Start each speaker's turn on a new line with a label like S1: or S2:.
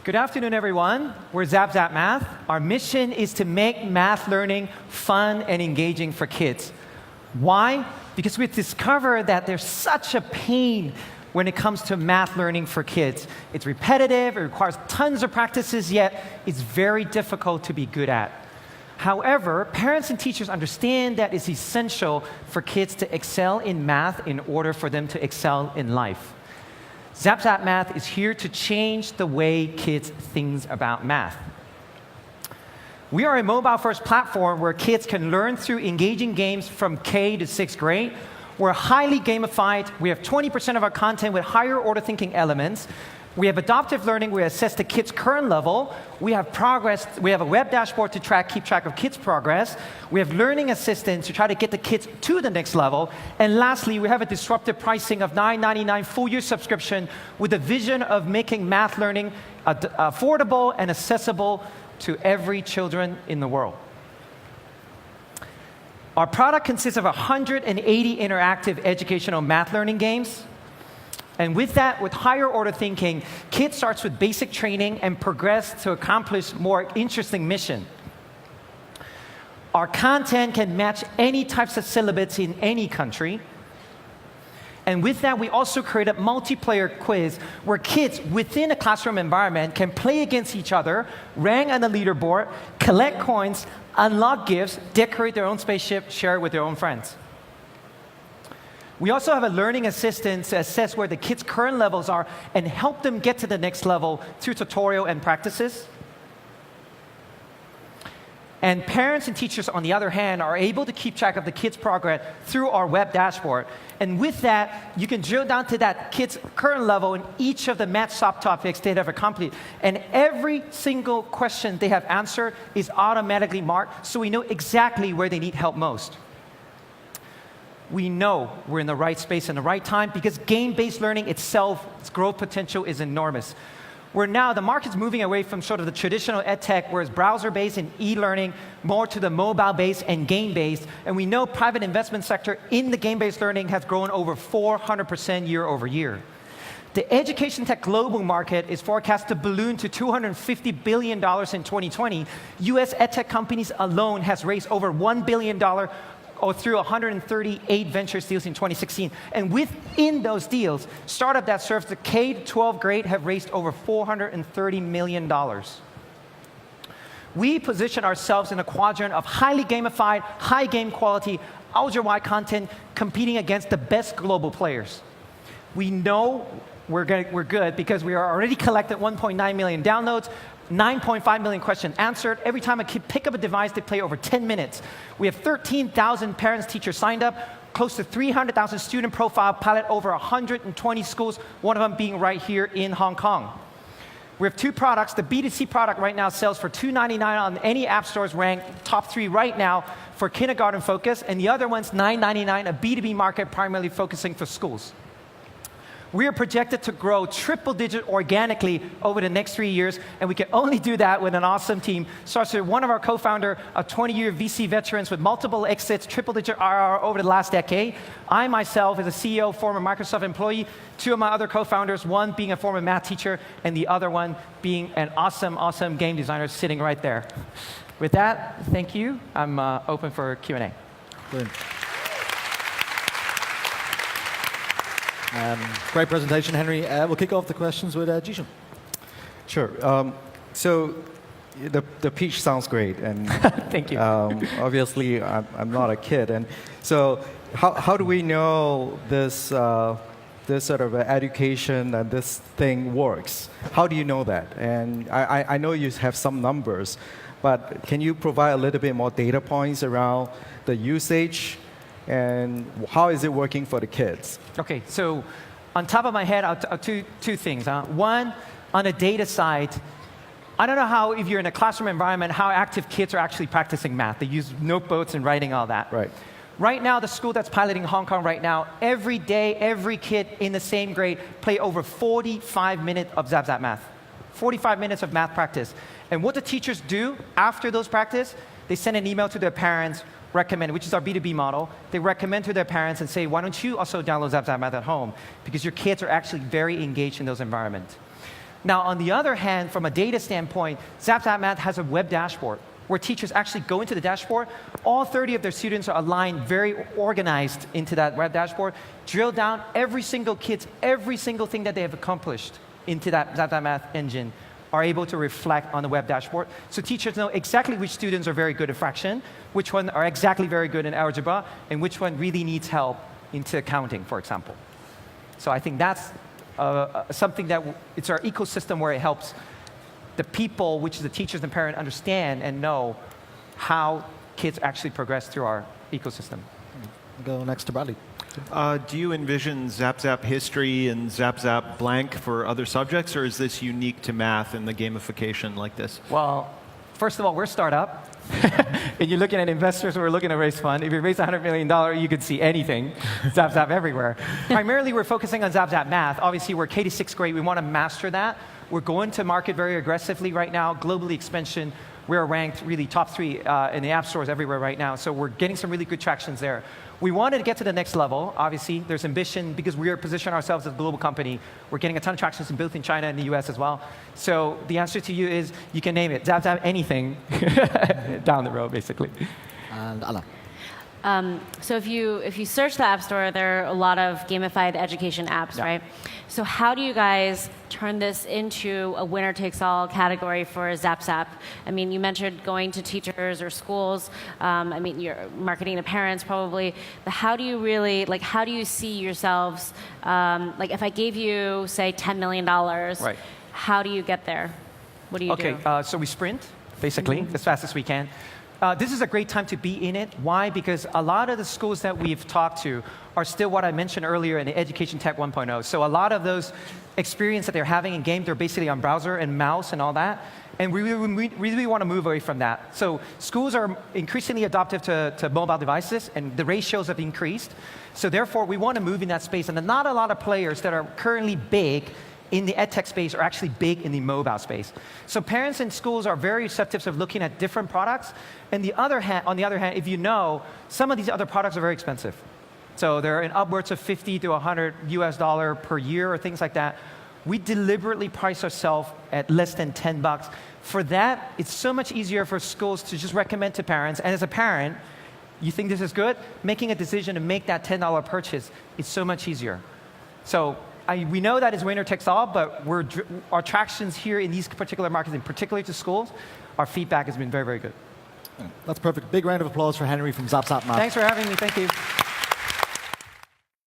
S1: Good afternoon, everyone. We're Zap Zap Math. Our mission is to make math learning fun and engaging for kids. Why? Because we've discovered that there's such a pain when it comes to math learning for kids. It's repetitive, it requires tons of practices, yet it's very difficult to be good at. However, parents and teachers understand that it's essential for kids to excel in math in order for them to excel in life. Zap Zap Math is here to change the way kids think about math. We are a mobile-first platform where kids can learn through engaging games from K to 6th grade. We're highly gamified. We have 20% of our content with higher order thinking elements. We have adaptive learning. We assess the kids' current level. We have progress. We have a web dashboard to keep track of kids' progress. We have learning assistants to try to get the kids to the next level. And lastly, we have a disruptive pricing of $9.99 full-year subscription with the vision of making math learning affordable and accessible to every children in the world. Our product consists of 180 interactive educational math learning games. And with that, with higher order thinking, kids starts with basic training and progress to accomplish more interesting mission. Our content can match any types of syllabus in any country. And with that, we also create a multiplayer quiz where kids within a classroom environment can play against each other, rank on the leaderboard, collect coins, unlock gifts, decorate their own spaceship, share it with their own friends. We also have a learning assistant to assess where the kids' current levels are and help them get to the next level through tutorial and practices. And parents and teachers, on the other hand, are able to keep track of the kids' progress through our web dashboard. And with that, you can drill down to that kid's current level in each of the math subtopics they have accomplished. And every single question they have answered is automatically marked, so we know exactly where they need help most. We know we're in the right space and the right time because game-based learning itself, its growth potential is enormous. The market's moving away from sort of the traditional ed tech, where it's browser-based and e-learning, more to the mobile-based and game-based. And we know private investment sector in the game-based learning has grown over 400% year over year. The education tech global market is forecast to balloon to $250 billion in 2020. US ed tech companies alone has raised over $1 billion or through 138 venture deals in 2016. And within those deals, startups that serve the K to 12 grade have raised over $430 million. We position ourselves in a quadrant of highly gamified, high game quality, ultra-wide content competing against the best global players. We know we're good because we are already collected 1.9 million downloads, 9.5 million questions answered. Every time a kid pick up a device, they play over 10 minutes. We have 13,000 parents, teachers signed up, close to 300,000 student profile pilot over 120 schools, one of them being right here in Hong Kong. We have two products. The B2C product right now sells for $2.99 on any app stores, ranked top 3 right now for kindergarten focus, and the other one's $9.99, a B2B market primarily focusing for schools. We are projected to grow triple-digit organically over the next 3 years, and we can only do that with an awesome team. Starts with one of our co-founder, a 20-year VC veterans with multiple exits, triple-digit IRR over the last decade. I myself, as a CEO, former Microsoft employee, 2 of my other co-founders, one being a former math teacher, and the other one being an awesome game designer sitting right there. With that, thank you. I'm open for Q&A.
S2: Brilliant. Great presentation, Henry. We'll kick off the questions with Jishan.
S3: Sure. So the pitch sounds great, and
S1: thank you.
S3: Obviously, I'm not a kid, and so how do we know this this sort of education and this thing works? How do you know that? And I know you have some numbers, but can you provide a little bit more data points around the usage? And how is it working for the kids?
S1: Okay, so on top of my head, two things. One, on the data side, I don't know how, if you're in a classroom environment, how active kids are actually practicing math. They use notebooks and writing all that.
S3: Right.
S1: Right now, the school that's piloting Hong Kong right now, every day, every kid in the same grade play over 45 minutes of Zap Zap Math. 45 minutes of math practice. And what the teachers do after those practice, they send an email to their parents, recommend, which is our B2B model. They recommend to their parents and say, why don't you also download Zap Zap Math at home? Because your kids are actually very engaged in those environments. Now, on the other hand, from a data standpoint, Zap Zap Math has a web dashboard where teachers actually go into the dashboard. All 30 of their students are aligned, very organized into that web dashboard, drill down every single kid's, every single thing that they have accomplished into that Zap Zap Math engine, are able to reflect on the web dashboard. So teachers know exactly which students are very good at fraction, which one are exactly very good in algebra, and which one really needs help into accounting, for example. So I think that's something that it's our ecosystem where it helps the people, which is the teachers and parents, understand and know how kids actually progress through our ecosystem.
S2: Go next to Bradley.
S4: Do you envision Zap Zap history and Zap Zap blank for other subjects, or is this unique to math and the gamification like this?
S1: Well, first of all, we're a startup. And you're looking at investors who are looking to raise fund. If you raise $100 million, you could see anything. Zap Zap everywhere. Primarily, we're focusing on Zap Zap Math. Obviously, we're K to 6th grade. We want to master that. We're going to market very aggressively right now. Globally expansion. We're ranked really top 3 in the app stores everywhere right now. So we're getting some really good tractions there. We wanted to get to the next level. Obviously, there's ambition because we are positioning ourselves as a global company. We're getting a ton of tractions both in China and the US as well. So the answer to you is you can name it. Zap Zap anything down the road, basically.
S2: And Anna.
S5: So if you search the App Store, there are a lot of gamified education apps, right? So how do you guys turn this into a winner-takes-all category for Zap Zap? I mean, you mentioned going to teachers or schools. I mean, you're marketing to parents probably. But how do you really, like, how do you see yourselves? Like, if I gave you, say, $10 million,
S1: Right.
S5: how do you get there? What do you do?
S1: Okay, so we sprint, basically, as fast as we can. This is a great time to be in it. Why? Because a lot of the schools that we've talked to are still what I mentioned earlier in the Education Tech 1.0. So a lot of those experience that they're having in game, they're basically on browser and mouse and all that. And we really want to move away from that. So schools are increasingly adaptive to mobile devices, and the ratios have increased. So therefore, we want to move in that space. And not a lot of players that are currently big in the ed tech space are actually big in the mobile space. So parents and schools are very receptive of looking at different products. And on the other hand, if you know, some of these other products are very expensive. So they're in upwards of 50 to 100 US dollar per year or things like that. We deliberately price ourselves at less than $10. For that, it's so much easier for schools to just recommend to parents. And as a parent, you think this is good, making a decision to make that $10 purchase is so much easier. So we know that is winner takes all, but our tractions here in these particular markets, and particularly to schools, our feedback has been very, very good.
S2: That's perfect. Big round of applause for Henry from Zap Zap Math.
S1: Thanks for having me. Thank you.